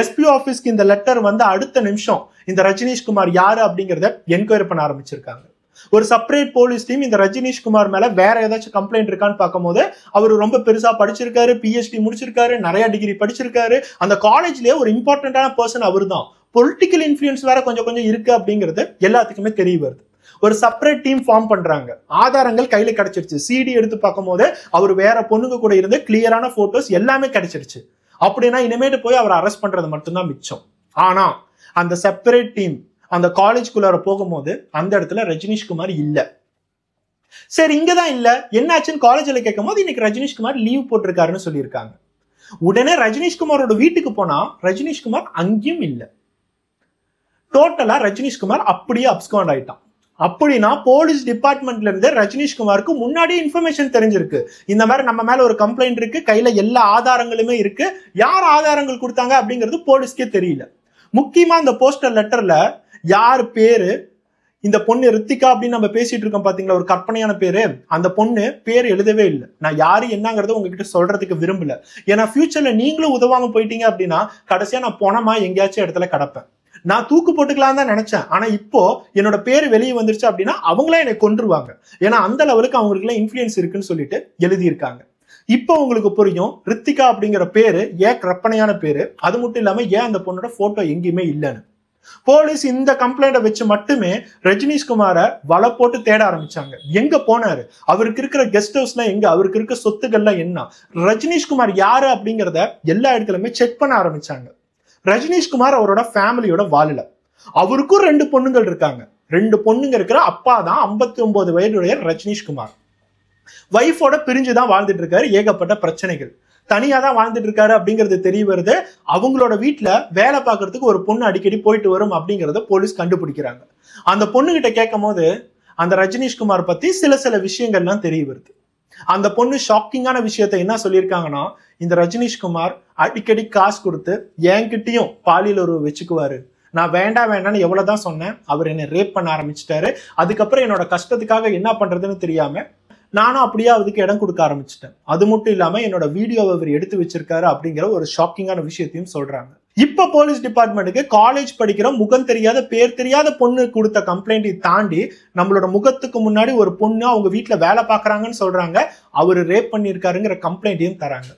எஸ்பி ஆபீஸ்க்கு இந்த லெட்டர் வந்து அடுத்த நிமிஷம் இந்த ரஜினிஷ்குமார் யாரு அப்படிங்கிறத என்கொயரி பண்ண ஆரம்பிச்சிருக்காங்க. ஒரு செப்பரேட் போலீஸ் டீம் இந்த ரஜினிஷ்குமார் மேல வேற ஏதாச்சும் கம்ப்ளைண்ட் இருக்கான்னு பார்க்கும் போது அவர் ரொம்ப பெருசா படிச்சிருக்காரு, பிஹெச்டி முடிச்சிருக்காரு, நிறைய டிகிரி படிச்சிருக்காரு. அந்த காலேஜ்லயே ஒரு இம்பார்ட்டன்டான பர்சன் அவர் தான். பொலிட்டிக்கல் இன்ஃப்ளூயன்ஸ் வேற கொஞ்சம் கொஞ்சம் இருக்கு அப்படிங்கிறது எல்லாத்துக்குமே தெரிய வருது. ஒரு செப்பரேட் டீம் ஃபார்ம் பண்றாங்க. ஆதாரங்கள் கையில கிடைச்சிருச்சு. சிடி எடுத்து பார்க்கும் போது அவர் வேற பொண்ணுங்க கூட இருந்த கிளியரான போட்டோஸ் எல்லாமே கிடைச்சிருச்சு. அப்படின்னா இனிமேட்டு போய் அவரை அரெஸ்ட் பண்றது மட்டும்தான் மிச்சம். ஆனா அந்த செப்பரேட் டீம் அந்த காலேஜ்குள்ளார போகும்போது அந்த இடத்துல ரஜினிஷ்குமார் இல்ல. சரி, இங்கதான் இல்ல, என்னாச்சுன்னு காலேஜ்ல கேட்கும் போது இன்னைக்கு ரஜினிஷ்குமார் லீவ் போட்டிருக்காருன்னு சொல்லியிருக்காங்க. உடனே ரஜினிஷ்குமாரோட வீட்டுக்கு போனா ரஜினிஷ்குமார் அங்கேயும் இல்ல. டோட்டலா ரஜினிஷ்குமார் அப்படியே அப்ஸ்காண்ட் ஆயிட்டான். அப்படின்னா போலீஸ் டிபார்ட்மெண்ட்ல இருந்து ரஜினிஷ்குமாருக்கு முன்னாடியே இன்ஃபர்மேஷன் தெரிஞ்சிருக்கு. இந்த மாதிரி நம்ம மேல ஒரு கம்ப்ளைண்ட் இருக்கு, கையில எல்லா ஆதாரங்களுமே இருக்கு. யார் ஆதாரங்கள் கொடுத்தாங்க அப்படிங்கிறது போலீஸ்க்கே தெரியல. முக்கியமா இந்த போஸ்டல் லெட்டர்ல யார் பேரு, இந்த பொண்ணு ரித்திகா அப்படின்னு நம்ம பேசிட்டு இருக்கோம் பாத்தீங்களா, ஒரு கற்பனையான பேரு. அந்த பொண்ணு பேர் எழுதவே இல்லை. நான் யாரு என்னங்கறத உங்ககிட்ட சொல்றதுக்கு விரும்பல. ஏன்னா ஃபியூச்சர்ல நீங்களும் உதவாம போயிட்டீங்க அப்படின்னா கடைசியா நான் போனமா எங்கேயாச்சும் இடத்துல கிடப்பேன். நான் தூக்கு போட்டுக்கலாம் தான் நினைச்சேன். ஆனா இப்போ என்னோட பேர் வெளியே வந்துருச்சு அப்படின்னா அவங்களே என்னை கொன்றுவாங்க. ஏன்னா அந்த லெவலுக்கு அவங்களுக்கு இன்ஃபுளுன்ஸ் இருக்குன்னு சொல்லிட்டு எழுதியிருக்காங்க. இப்போ உங்களுக்கு புரியும் ரித்திகா அப்படிங்கிற பேரு ஏன் கற்பனையான பேரு, அது மட்டும் இல்லாம ஏன் அந்த பொண்ணோட போட்டோ எங்கேயுமே இல்லைன்னு. போலீஸ் இந்த கம்ப்ளைண்ட வச்சு மட்டுமே ரஜினிஷ்குமாரை வலை போட்டு தேட ஆரம்பிச்சாங்க. எங்க போனாரு, அவருக்கு இருக்கிற கெஸ்ட் ஹவுஸ்ல எங்க, அவருக்கு இருக்க சொத்துக்கள்லாம் என்ன, ரஜினிஷ்குமார் யாரு அப்படிங்கிறத எல்லா இடத்துலயுமே செக் பண்ண ஆரம்பிச்சாங்க. ரஜினிஷ்குமார் அவரோட ஃபேமிலியோட வாழல. அவருக்கும் 2 பொண்ணுங்கள் இருக்காங்க. 2 பொண்ணுங்க இருக்கிற அப்பா தான் 59 வயதுடைய ரஜினிஷ்குமார். வைஃபோட பிரிஞ்சுதான் வாழ்ந்துட்டு இருக்காரு. ஏகப்பட்ட பிரச்சனைகள், தனியா தான் வாழ்ந்துட்டு இருக்காரு அப்படிங்கிறது தெரிய வருது. அவங்களோட வீட்டுல வேலை பார்க்கறதுக்கு ஒரு பொண்ணு அடிக்கடி போயிட்டு வரும் அப்படிங்கறத போலீஸ் கண்டுபிடிக்கிறாங்க. அந்த பொண்ணு கிட்ட கேட்கும் போது அந்த ரஜினிஷ்குமார் பத்தி சில விஷயங்கள்லாம் தெரிய வருது. அந்த பொண்ணு ஷாக்கிங்கான விஷயத்த என்ன சொல்லியிருக்காங்கன்னா, இந்த ரஜினிஷ்குமார் அடிக்கடி காசு கொடுத்து என்கிட்டயும் பாலியல் உறவு வச்சுக்குவாரு. நான் வேண்டாம்னு எவ்வளவுதான் சொன்னேன், அவர் என்னை ரேப் பண்ண ஆரம்பிச்சிட்டாரு. அதுக்கப்புறம் என்னோட கஷ்டத்துக்காக என்ன பண்றதுன்னு தெரியாம நானும் அப்படியே அதுக்கு இடம் கொடுக்க ஆரம்பிச்சிட்டேன். அது மட்டும் இல்லாம என்னோட வீடியோவை அவர் எடுத்து வச்சிருக்காரு அப்படிங்கிற ஒரு ஷாக்கிங்கான விஷயத்தையும் சொல்றாங்க. இப்ப போலீஸ் டிபார்ட்மெண்ட்டுக்கு காலேஜ் படிக்கிற முகம் தெரியாத பேர் தெரியாத பொண்ணு கொடுத்த கம்ப்ளைண்ட்டை தாண்டி நம்மளோட முகத்துக்கு முன்னாடி ஒரு பொண்ணு அவங்க வீட்டுல வேலை பாக்குறாங்கன்னு சொல்றாங்க, அவரு ரேப் பண்ணியிருக்காருங்கிற கம்ப்ளைண்ட்டையும் தராங்க.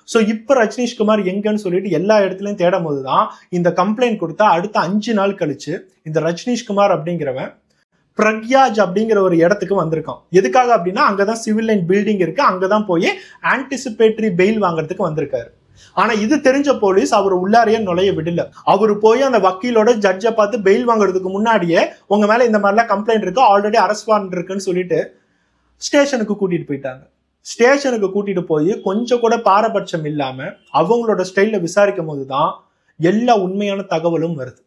ஸோ இப்போ ரஜினிஷ்குமார் எங்கன்னு சொல்லிட்டு எல்லா இடத்துலையும் தேடும் போதுதான் இந்த கம்ப்ளைண்ட் கொடுத்தா அடுத்த 5 நாள் கழிச்சு இந்த ரஜினிஷ்குமார் அப்படிங்கிறவன் பிரக்யாஜ் அப்படிங்கிற ஒரு இடத்துக்கு வந்திருக்கான். எதுக்காக அப்படின்னா அங்கதான் சிவில் லைன் பில்டிங் இருக்கு, அங்கதான் போய் ஆன்டிசிபேட்டரி பெயில் வாங்குறதுக்கு வந்திருக்காரு. ஆனா இது தெரிஞ்ச போலீஸ் அவர் உள்ளாரையே நுழைய விடல. அவரு போய் அந்த வக்கீலோட ஜட்ஜை பார்த்து பெயில் வாங்குறதுக்கு முன்னாடியே உங்க மேல இந்த மாதிரிலாம் கம்ப்ளைண்ட் இருக்கு, ஆல்ரெடி அரெஸ்ட் வாரண்ட் இருக்குன்னு சொல்லிட்டு ஸ்டேஷனுக்கு கூட்டிட்டு போயிட்டாங்க. ஸ்டேஷனுக்கு கூட்டிட்டு போய் கொஞ்சம் கூட பாரபட்சம் இல்லாம அவங்களோட ஸ்டைல்ல விசாரிக்கும் போதுதான் எல்லா உண்மையான தகவலும் வருது.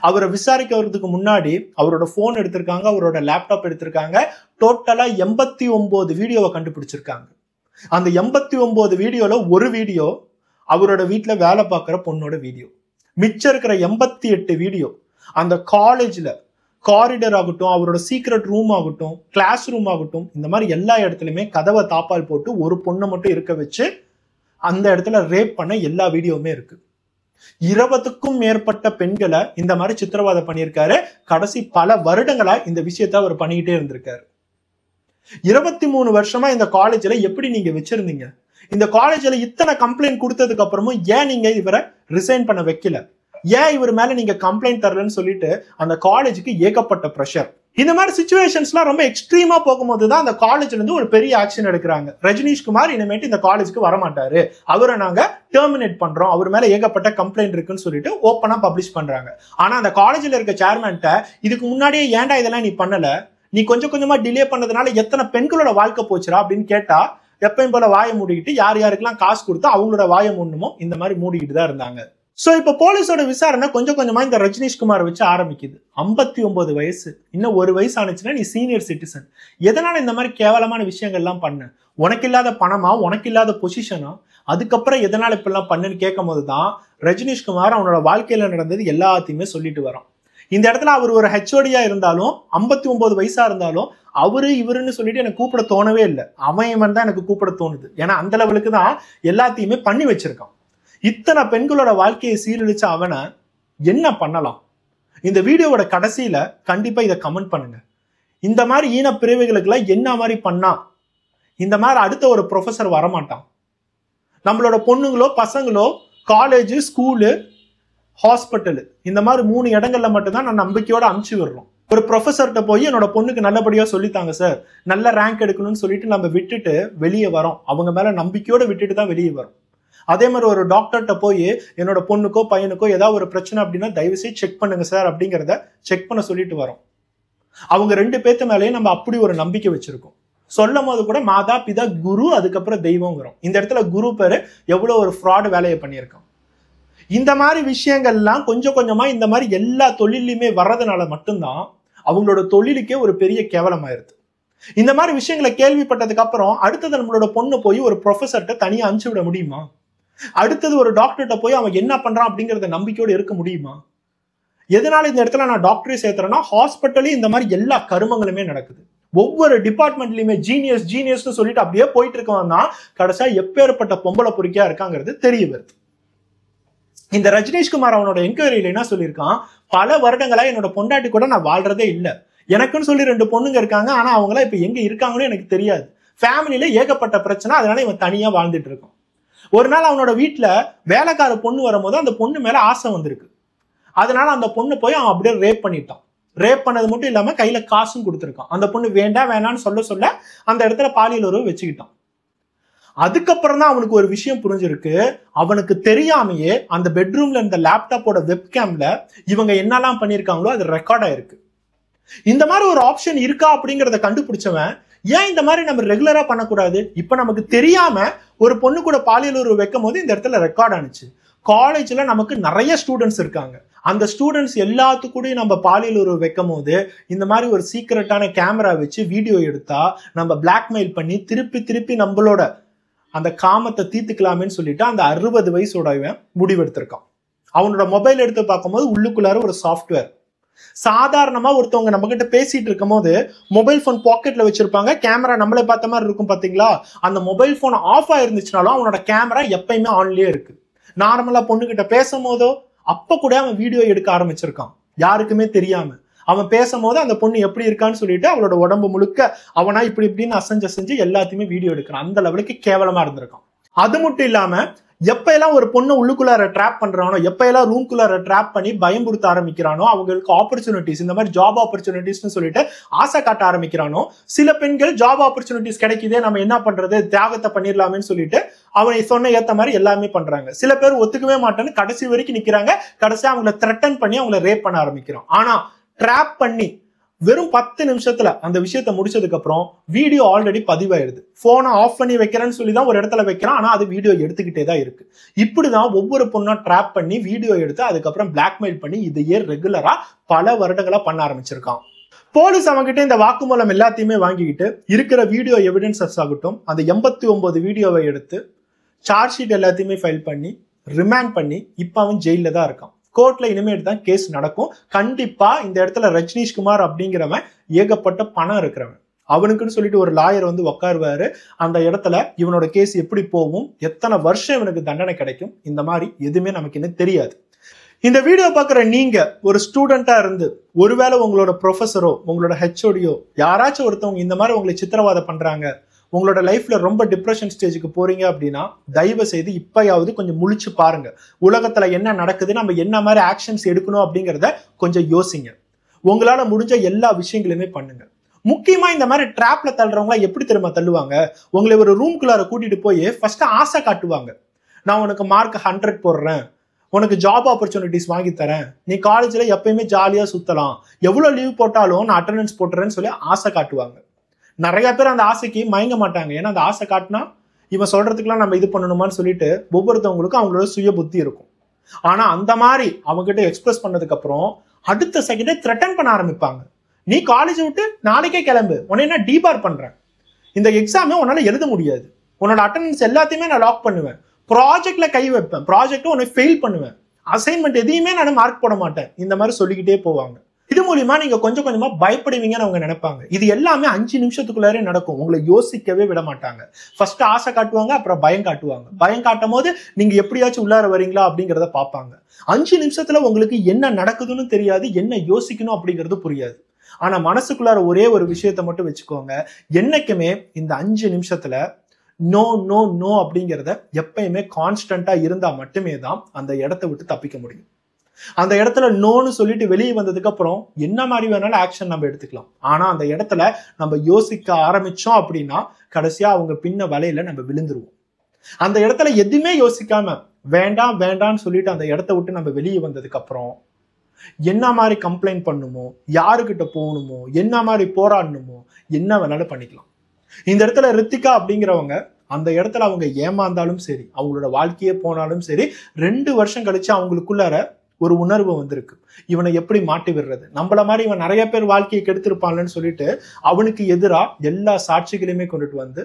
அவரை விசாரிக்கிறதுக்கு முன்னாடி அவரோட போன் எடுத்திருக்காங்க, அவரோட லேப்டாப் எடுத்திருக்காங்க. டோட்டலா 89 வீடியோவை கண்டுபிடிச்சிருக்காங்க. அந்த 89 வீடியோல ஒரு வீடியோ அவரோட வீட்டுல வேலை பார்க்குற பொண்ணோட வீடியோ. மிச்சம் இருக்கிற 88 வீடியோ அந்த காலேஜ்ல காரிடர் ஆகட்டும், அவரோட சீக்ரெட் ரூம் ஆகட்டும், கிளாஸ் ரூம் ஆகட்டும், இந்த மாதிரி எல்லா இடத்துலயுமே கதவை தாப்பால் போட்டு ஒரு பொண்ணை மட்டும் இருக்க வச்சு அந்த இடத்துல ரேப் பண்ண எல்லா வீடியோவுமே இருக்கு. 20க்கும் மேற்பட்ட பெண்களை இந்த மாதிரி சித்திரவதை பண்ணியிருக்காரு. கடைசி பல வருடங்களா இந்த விஷயத்த அவர் பண்ணிக்கிட்டே இருந்திருக்காரு. 23 வருஷமா இந்த காலேஜ்ல எப்படி நீங்க வச்சிருந்தீங்க? இந்த காலேஜ்ல இத்தனை கம்ப்ளைண்ட் கொடுத்ததுக்கு அப்புறமும் ஏன் நீங்க இவரை ரிசைன் பண்ண வைக்கல? ஏன் இவர் மேல நீங்க கம்ப்ளைண்ட் தரலன்னு சொல்லிட்டு அந்த காலேஜுக்கு ஏகப்பட்ட ப்ரெஷர். இந்த மாதிரி சிச்சுவேஷன்ஸ்லாம் ரொம்ப எக்ஸ்ட்ரீமா போகும்போது தான் அந்த காலேஜ்ல இருந்து ஒரு பெரிய ஆக்ஷன் எடுக்கிறாங்க. ரஜினிஷ்குமார் இனிமேட்டு இந்த காலேஜுக்கு வரமாட்டாரு, அவரை நாங்க டெர்மினேட் பண்றோம், அவர் மேல ஏகப்பட்ட கம்ப்ளைண்ட் இருக்குன்னு சொல்லிட்டு ஓப்பனா பப்ளிஷ் பண்றாங்க. ஆனா அந்த காலேஜ்ல இருக்க சேர்மேன்ட்ட இதுக்கு முன்னாடியே ஏன்டா இதெல்லாம் நீ பண்ணல, நீ கொஞ்சம் கொஞ்சமா டிலே பண்ணதுனால எத்தனை பெண்களோட வாழ்க்கை போச்சுரா அப்படின்னு கேட்டா எப்பயும் போல வாயை மூடிக்கிட்டு யார் யாருக்கெல்லாம் காசு கொடுத்து அவங்களோட வாயை மூடணுமோ இந்த மாதிரி மூடிக்கிட்டு தான் இருந்தாங்க. சோ இப்ப போலீஸோட விசாரணை கொஞ்சம் கொஞ்சமா இந்த ரஜினிஷ்குமார் வச்சு ஆரம்பிக்குது. 59 வயசு, இன்னும் 1 வயசு ஆனிச்சுன்னா நீ சீனியர் சிட்டிசன், எதனால இந்த மாதிரி கேவலமான விஷயங்கள்லாம் பண்ண? உனக்கு இல்லாத பணமா, உனக்கு இல்லாத பொசிஷனா, அதுக்கப்புறம் எதனால இப்பெல்லாம் பண்ணுன்னு கேட்கும் போதுதான் ரஜினிஷ்குமார் அவனோட வாழ்க்கையில நடந்தது எல்லாத்தையுமே சொல்லிட்டு வரான். இந்த இடத்துல அவர் ஒரு ஹெச்ஓடியா இருந்தாலும் 59 வயசா இருந்தாலும் அவரு இவருன்னு சொல்லிட்டு எனக்கு கூப்பிட தோணவே இல்லை. அவன் தான் எனக்கு கூப்பிட தோணுது. ஏன்னா அந்த லெவலுக்கு தான் எல்லாத்தையுமே பண்ணி வச்சிருக்கான். இத்தனை பெண்களோட வாழ்க்கையை சீரழிச்ச அவனை என்ன பண்ணலாம்? இந்த வீடியோவோட கடைசியில கண்டிப்பா இதை கமெண்ட் பண்ணுங்க. இந்த மாதிரி ஈன பிரிவுகளுக்கெல்லாம் என்ன மாதிரி பண்ணா இந்த மாதிரி அடுத்த ஒரு ப்ரொஃபஸர் வரமாட்டான். நம்மளோட பொண்ணுங்களோ பசங்களோ காலேஜ், ஸ்கூலு, ஹாஸ்பிட்டலு இந்த மாதிரி 3 இடங்கள்ல மட்டும்தான் நான் நம்பிக்கையோட அனுப்பிச்சு விடுறோம். ஒரு ப்ரொஃபஸர்கிட்ட போய் என்னோட பொண்ணுக்கு நல்லபடியா சொல்லித்தாங்க சார், நல்ல ரேங்க் எடுக்கணும்னு சொல்லிட்டு நம்ம விட்டுட்டு வெளியே வரோம். அவங்க மேல நம்பிக்கையோட விட்டுட்டு தான் வெளியே வரோம். அதே மாதிரி ஒரு டாக்டர்கிட்ட போய் என்னோட பொண்ணுக்கோ பையனுக்கோ ஏதாவது ஒரு பிரச்சனை அப்படின்னா தயவுசெய்து செக் பண்ணுங்க சார் அப்படிங்கிறத செக் பண்ண சொல்லிட்டு வரோம். அவங்க 2 பேத்து மேலேயே நம்ம அப்படி ஒரு நம்பிக்கை வச்சிருக்கோம். சொல்லும் போது கூட மாதா பிதா குரு அதுக்கப்புறம் தெய்வங்கிறோம். இந்த இடத்துல குரு பேரு எவ்வளவு ஒரு ஃப்ராட் வேலையை பண்ணியிருக்கோம். இந்த மாதிரி விஷயங்கள்லாம் கொஞ்சம் கொஞ்சமா இந்த மாதிரி எல்லா தொழிலையுமே வர்றதுனால மட்டும்தான் அவங்களோட தொழிலுக்கே ஒரு பெரிய கேவலமாயிருது. இந்த மாதிரி விஷயங்களை கேள்விப்பட்டதுக்கு அப்புறம் அடுத்தது நம்மளோட பொண்ணு போய் ஒரு ப்ரொஃபஸர்கிட்ட தனியா அனுப்பிச்சு விட முடியுமா? அடுத்தது ஒரு டாக்டர்கிட்ட போய் அவன் என்ன பண்றான் அப்படிங்கறத நம்பிக்கையோடு இருக்க முடியுமா? எதனால இந்த இடத்துல நான் டாக்டரே சேர்த்துறேன்னா, ஹாஸ்பிட்டலே இந்த மாதிரி எல்லா கருமங்களுமே நடக்குது. ஒவ்வொரு டிபார்ட்மெண்ட்லயுமே ஜீனியஸ்னு சொல்லிட்டு அப்படியே போயிட்டு இருக்கவன் தான் கடைசியா எப்பேற்பட்ட பொம்பளை பொறுக்கியா இருக்காங்கிறது தெரிய வருது. இந்த ரஜினிஷ்குமார் அவனோட என்கொயரியில என்ன சொல்லியிருக்கான், பல வருடங்களா என்னோட பொண்டாட்டி கூட நான் வாழ்றதே இல்லை, எனக்குன்னு சொல்லி 2 பொண்ணுங்க இருக்காங்க, ஆனா அவங்களாம் இப்ப எங்க இருக்காங்கன்னு எனக்கு தெரியாது, ஃபேமிலியில ஏகப்பட்ட பிரச்சனை, அதனால இவன் தனியா வாழ்ந்துட்டு இருக்கான். ஒரு நாள் அவனோட வீட்டுல வேலைக்கார பொண்ணு வரும்போது அந்த பொண்ணு மேல ஆசை வந்திருக்கு. அதனால அந்த பொண்ணு போய் அவன் அப்படியே ரேப் பண்ணிட்டான். ரேப் பண்ணது மட்டும் இல்லாம கையில காசும் கொடுத்துருக்கான். அந்த பொண்ணு வேண்டாம்னு சொல்ல அந்த இடத்துல பாலியல் உறவு வச்சுக்கிட்டான். அதுக்கப்புறம் தான் அவனுக்கு ஒரு விஷயம் புரிஞ்சிருக்கு. அவனுக்கு தெரியாமையே அந்த பெட்ரூம்ல இருந்த லேப்டாப்போட வெப்கேம்ல இவங்க என்னெல்லாம் பண்ணிருக்காங்களோ அது ரெக்கார்ட் ஆயிருக்கு. இந்த மாதிரி ஒரு ஆப்ஷன் இருக்கா அப்படிங்கறத கண்டுபிடிச்சவன், ஏன் இந்த மாதிரி நம்ம ரெகுலரா பண்ணக்கூடாது? இப்ப நமக்கு தெரியாம ஒரு பொண்ணு கூட பாலியல் உறவு வைக்கும் போது இந்த இடத்துல ரெக்கார்ட் ஆனிச்சு. காலேஜ்ல நமக்கு நிறைய ஸ்டூடெண்ட்ஸ் இருக்காங்க. அந்த ஸ்டூடெண்ட்ஸ் எல்லாத்துக்கூடயும் நம்ம பாலியல் உறவு வைக்கும் போது இந்த மாதிரி ஒரு சீக்கிரட்டான கேமரா வச்சு வீடியோ எடுத்தா நம்ம பிளாக்மெயில் பண்ணி திருப்பி நம்மளோட அந்த காமத்தை தீர்த்துக்கலாமேன்னு சொல்லிட்டு அந்த 60 வயசோட முடிவெடுத்திருக்கான். அவனோட மொபைல் எடுத்து பார்க்கும்போது உள்ளுக்குள்ளார ஒரு சாஃப்ட்வேர். சாதாரணமா ஒருத்தவங்க நம்ம கிட்ட பேசிட்டு இருக்கும் போது மொபைல் போன் பாக்கெட்ல வச்சிருப்பாங்க, கேமரா நம்மளே பார்த்த மாதிரி இருக்கும் பாத்தீங்களா? அந்த மொபைல் போன் ஆஃப் ஆயிருந்துச்சுனாலும் அவனோட கேமரா எப்பயுமே ஆன்லயே இருக்கு. நார்மலா பொண்ணுகிட்ட பேசும் போதோ அப்ப கூட அவன் வீடியோ எடுக்க ஆரம்பிச்சிருக்கான், யாருக்குமே தெரியாம. அவன் பேசும்போது அந்த பொண்ணு எப்படி இருக்கான்னு சொல்லிட்டு அவளோட உடம்பு முழுக்க அவனா இப்படின்னு அசைஞ்சு எல்லாத்தையுமே வீடியோ எடுக்கிறான். அந்த லெவலுக்கு கேவலமா இருந்திருக்கான். அது மட்டும் இல்லாம எப்ப எல்லாம் ஒரு பொண்ணு உள்ளுக்குள்ளார ட்ராப் பண்றானோ, எப்ப எல்லாம் ரூம்குள்ளார ட்ராப் பண்ணி பயம்படுத்த ஆரம்பிக்கிறானோ, அவங்களுக்கு ஆப்பர்ச்சுனிட்டிஸ், இந்த மாதிரி ஜாப் ஆப்பர்ச்சுனிட்டிஸ்னு சொல்லிட்டு ஆசை காட்ட ஆரம்பிக்கிறானோ, சில பெண்கள் ஜாப் ஆப்பர்ச்சுனிட்டிஸ் கிடைக்குதே, நம்ம என்ன பண்றது, தியாகத்தை பண்ணிடலாமேன்னு சொல்லிட்டு அவனை சொன்ன ஏத்த மாதிரி எல்லாமே பண்றாங்க. சில பேர் ஒத்துக்கவே மாட்டேன்னு கடைசி வரைக்கும் நிக்கிறாங்க. கடைசியா அவங்களை த்ரெட்டன் பண்ணி அவங்களை ரேப் பண்ண ஆரம்பிக்கிறோம். ஆனா ட்ராப் பண்ணி வெறும் 10 நிமிஷத்துல அந்த விஷயத்தை முடிச்சதுக்கு அப்புறம் வீடியோ ஆல்ரெடி பதிவாயிருது. போனை ஆஃப் பண்ணி வைக்கிறேன்னு சொல்லி தான் ஒரு இடத்துல வைக்கிறான், ஆனா அது வீடியோ எடுத்துக்கிட்டே தான் இருக்கு. இப்படிதான் ஒவ்வொரு பொண்ணா ட்ராப் பண்ணி வீடியோ எடுத்து அதுக்கப்புறம் பிளாக்மெயில் பண்ணி இதையே ரெகுலரா பல வருடங்களா பண்ண ஆரம்பிச்சிருக்கான். போலீஸ் அவங்ககிட்ட இந்த வாக்குமூலம் எல்லாத்தையுமே வாங்கிக்கிட்டு இருக்கிற வீடியோ எவிடன்சஸ் ஆகட்டும், அந்த 89 வீடியோவை எடுத்து சார்ஜ் ஷீட் எல்லாத்தையுமே ஃபைல் பண்ணி ரிமாண்ட் பண்ணி இப்ப அவன் ஜெயில தான் இருக்கான். கோர்ட்ல இனிமேட்டு தான் கேஸ் நடக்கும். கண்டிப்பா இந்த இடத்துல ரஜினிஷ்குமார் அப்படிங்கிறவன் ஏகப்பட்ட பணம் இருக்கிறவன். அவனுக்குன்னு சொல்லிட்டு ஒரு லாயர் வந்து உட்காருவாரு. அந்த இடத்துல இவனோட கேஸ் எப்படி போகும், எத்தனை வருஷம் இவனுக்கு தண்டனை கிடைக்கும், இந்த மாதிரி எதுவுமே நமக்கு இன்னும் தெரியாது. இந்த வீடியோ பார்க்குற நீங்க ஒரு ஸ்டூடெண்டா இருந்து ஒருவேளை உங்களோட ப்ரொஃபஸரோ உங்களோட ஹெச்ஓடியோ யாராச்சும் ஒருத்தவங்க இந்த மாதிரி உங்களை சித்திரவதை பண்றாங்க, உங்களோட லைஃப்ல ரொம்ப டிப்ரெஷன் ஸ்டேஜுக்கு போறீங்க அப்படின்னா தயவு செய்து இப்பயாவது கொஞ்சம் முழிச்சு பாருங்க. உலகத்துல என்ன நடக்குது, நம்ம என்ன மாதிரி ஆக்ஷன்ஸ் எடுக்கணும் அப்படிங்கிறத கொஞ்சம் யோசிங்க. உங்களால முடிஞ்ச எல்லா விஷயங்களுமே பண்ணுங்க. முக்கியமா இந்த மாதிரி ட்ராப்ல தள்ளுறவங்களா எப்படி திரும்ப தள்ளுவாங்க, உங்களை ஒரு ரூம்குள்ளார கூட்டிட்டு போய் ஃபர்ஸ்ட் ஆசை காட்டுவாங்க. நான் உனக்கு மார்க் 100 போடுறேன், உனக்கு ஜாப் ஆப்பர்ச்சுனிட்டிஸ் வாங்கி தரேன், நீ காலேஜ்ல எப்பயுமே ஜாலியா சுத்தலாம், எவ்வளவு லீவ் போட்டாலும் நான் அட்டெண்டன்ஸ் போட்டுறேன்னு சொல்லி ஆசை காட்டுவாங்க. நிறைய பேர் அந்த ஆசைக்கு மயங்க மாட்டாங்க. ஏன்னா அந்த ஆசை காட்டினா இவன் சொல்றதுக்கெல்லாம் நம்ம இது பண்ணணுமான்னு சொல்லிட்டு ஒவ்வொருத்தவங்களுக்கும் அவங்களோட சுய புத்தி இருக்கும். ஆனா அந்த மாதிரி அவங்ககிட்ட எக்ஸ்பிரஸ் பண்ணதுக்கு அப்புறம் அடுத்த செகண்டே த்ரெட்டன் பண்ண ஆரம்பிப்பாங்க. நீ காலேஜ் விட்டு நாளைக்கே கிளம்பு, உன்னை என்ன டீபார் பண்றேன், இந்த எக்ஸாமே உன்னால எழுத முடியாது, உன்னோட அட்டெண்டன்ஸ் எல்லாத்தையுமே நான் லாக் பண்ணுவேன், ப்ராஜெக்ட்ல கை வைப்பேன், ப்ராஜெக்டும் உன்னை ஃபெயில் பண்ணுவேன், அசைன்மெண்ட் எதையுமே நான் மார்க் போட மாட்டேன், இந்த மாதிரி சொல்லிக்கிட்டே போவாங்க. இது மூலியமா நீங்க கொஞ்சம் கொஞ்சமா பயப்படுவீங்கன்னு அவங்க நினைப்பாங்க. இது எல்லாமே 5 நிமிஷத்துக்குள்ளாரே நடக்கும். உங்களை யோசிக்கவே விட மாட்டாங்க. ஃபர்ஸ்ட் ஆசை காட்டுவாங்க, அப்புறம் பயம் காட்டுவாங்க. பயம் காட்டும் போது நீங்க எப்படியாச்சும் உள்ளார வரீங்களா அப்படிங்கிறத பார்ப்பாங்க. 5 நிமிஷத்துல உங்களுக்கு என்ன நடக்குதுன்னு தெரியாது, என்ன யோசிக்கணும் அப்படிங்கிறது புரியாது. ஆனா மனசுக்குள்ளார ஒரே ஒரு விஷயத்த மட்டும் வச்சுக்கோங்க, என்னைக்குமே இந்த 5 நிமிஷத்துல நோ நோ நோ அப்படிங்கிறத எப்பயுமே கான்ஸ்டன்டா இருந்தா மட்டுமே தான் அந்த இடத்த விட்டு தப்பிக்க முடியும். அந்த இடத்துல நோன்னு சொல்லிட்டு வெளியே வந்ததுக்கு அப்புறம் என்ன மாதிரி வேணாலும் ஆக்ஷன் நம்ம எடுத்துக்கலாம். ஆனா அந்த இடத்துல நம்ம யோசிக்க ஆரம்பிச்சோம் அப்படின்னா கடைசியா அவங்க பின்ன வலையில நம்ம விழுந்துருவோம். அந்த இடத்துல எதுவுமே யோசிக்காம வேண்டாம் வேண்டாம்னு சொல்லிட்டு அந்த இடத்த விட்டு நம்ம வெளியே வந்ததுக்கு அப்புறம் என்ன மாதிரி கம்ப்ளைண்ட் பண்ணுமோ, யாருக்கிட்ட போகணுமோ, என்ன மாதிரி போராடணுமோ, என்ன வேணாலும் பண்ணிக்கலாம். இந்த இடத்துல ரித்திகா அப்படிங்கிறவங்க அந்த இடத்துல அவங்க ஏமாந்தாலும் சரி, அவங்களோட வாழ்க்கையே போனாலும் சரி, 2 வருஷம் கழிச்சு அவங்களுக்குள்ளார ஒரு உணர்வு வந்திருக்கு. இவனை எப்படி மாட்டி விடுறது, நம்மள மாதிரி இவன் நிறைய பேர் வாழ்க்கையை கெடுத்திருப்பான்னு சொல்லிட்டு அவனுக்கு எதிராக எல்லா சாட்சிகளையுமே கொண்டுட்டு வந்து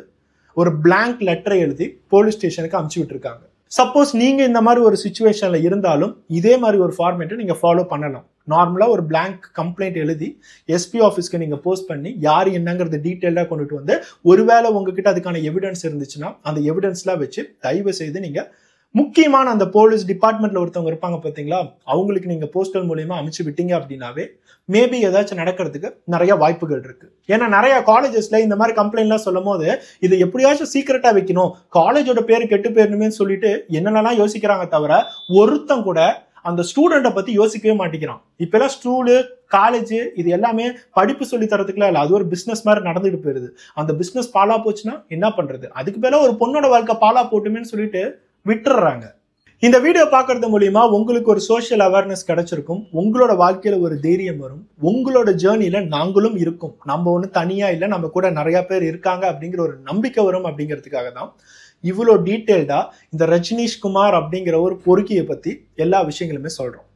ஒரு பிளாங்க் லெட்டரை எழுதி போலீஸ் ஸ்டேஷனுக்கு அனுப்பிச்சு விட்டுருக்காங்க. சப்போஸ் நீங்க இந்த மாதிரி ஒரு சிச்சுவேஷன்ல இருந்தாலும் இதே மாதிரி ஒரு ஃபார்மேட்டை நீங்க ஃபாலோ பண்ணலாம். நார்மலா ஒரு blank கம்ப்ளைண்ட் எழுதி எஸ்பி ஆஃபீஸ்க்கு நீங்க போஸ்ட் பண்ணி யார் என்னங்கிறது டீட்டெயிலாக கொண்டுட்டு வந்து ஒருவேளை உங்ககிட்ட அதுக்கான எவிடன்ஸ் இருந்துச்சுன்னா அந்த எவிடன்ஸ்லாம் வச்சு தயவு செய்து நீங்க முக்கியமான அந்த போலீஸ் டிபார்ட்மெண்ட்ல ஒருத்தவங்க இருப்பாங்க பார்த்தீங்களா, அவங்களுக்கு நீங்க போஸ்டல் மூலியமா அனுப்பிச்சு விட்டீங்க அப்படின்னாவே மேபி ஏதாச்சும் நடக்கிறதுக்கு நிறைய வாய்ப்புகள் இருக்கு. ஏன்னா நிறைய காலேஜஸ்ல இந்த மாதிரி கம்ப்ளைண்ட்லாம் சொல்லும் போது இதை எப்படியாச்சும் சீக்கிரட்டா வைக்கணும், காலேஜோட பேரு கெட்டு போயிடணுமே சொல்லிட்டு என்னென்னலாம் யோசிக்கிறாங்க தவிர ஒருத்தன் கூட அந்த ஸ்டூடெண்ட்டை பத்தி யோசிக்கவே மாட்டேங்கிறான். இப்பெல்லாம் ஸ்கூலு காலேஜ் இது எல்லாமே படிப்பு சொல்லி தரதுக்குலாம் இல்லை, அது ஒரு பிசினஸ் மாதிரி நடந்துட்டு போயிருது. அந்த பிசினஸ் பாலா போச்சுன்னா என்ன பண்றது, அதுக்கு பேர ஒரு பொண்ணோட வாழ்க்கை பாலா போட்டுமேன்னு சொல்லிட்டு விட்டுறாங்க. இந்த வீடியோ பார்க்கறது மூலியமா உங்களுக்கு ஒரு சோஷியல் அவேர்னஸ் கிடைச்சிருக்கும், உங்களோட வாழ்க்கையில ஒரு தைரியம் வரும், உங்களோட ஜேர்னில நாங்களும் இருக்கும், நம்ம ஒண்ணு தனியா இல்லை, நம்ம கூட நிறைய பேர் இருக்காங்க அப்படிங்கிற ஒரு நம்பிக்கை வரும். அப்படிங்கிறதுக்காக தான் இவ்வளோ டீட்டெயில்டா இந்த ரஜினிஷ் குமார் அப்படிங்கிற ஒரு பொறுக்கியை பத்தி எல்லா விஷயங்களுமே சொல்றோம்.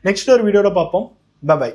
நெக்ஸ்ட் ஒரு வீடியோட பார்ப்போம். பை.